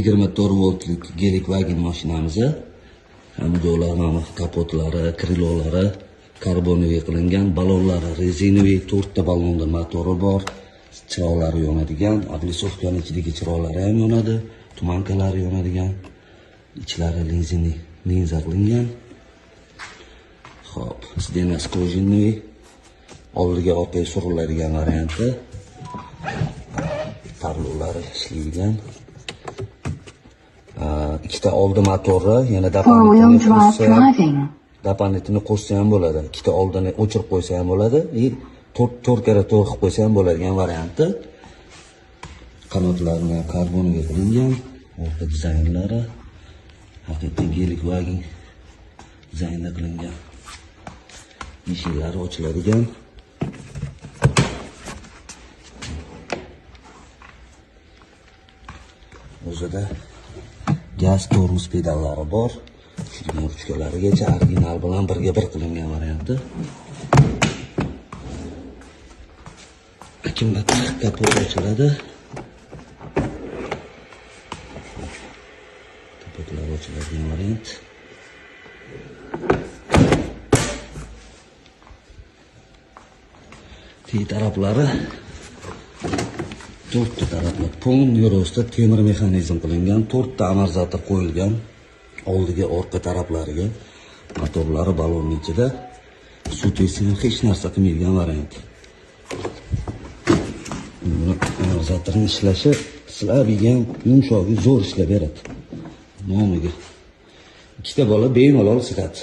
24 voltlik Gelikwagen mashinamiz. Hamda mana kapotlari, krilolari karboniviy qilingan, ballonlari rezinoviy, 4 ta ballonda motori bor, chiroqlari yonadigan, ablisovkaning ichidagi chiroqlari ham yonadi, tumankalari yonadigan, ichlari linza qilingan. Xo'p, stena skojinniy, oldiga orqaga suriladigan varianti. Tarlolari ishlaydigan. Ikkita oldi motori, yana dapanetini qo'shsa ham bo'ladi. Ikkita oldini o'chirib qo'ysa ham bo'ladi. 4 karra to'g'ri qilib qo'ysa ham bo'ladigan varianti. Qanotlarini karbonga qilingan, orqa dizaynlari haqiqiy Gelikwagen dizaynda qilingan. Eshiklari ochiladigan. O'zida gaz tormoz pedallari bor. Ruchkalarigacha original bilan birga bir qilingan varianti. Kimbatli kapot ochiladi. Kapotlar ochiladigan variant. Taraflari 4 tarafli pon yurosida temir mexanizm qilingan, 4 ta amortizator qo'yilgan. Oldiga, orqa taraflariga motorlari ballonning ichida. Suv tegsa ham hech narsa qilmaydigan variant. Amortizatorning ishlashi silab yegan, yumshoq, zo'r ishlab beradi. Nomiga ikkita bola bemalol sig'adi.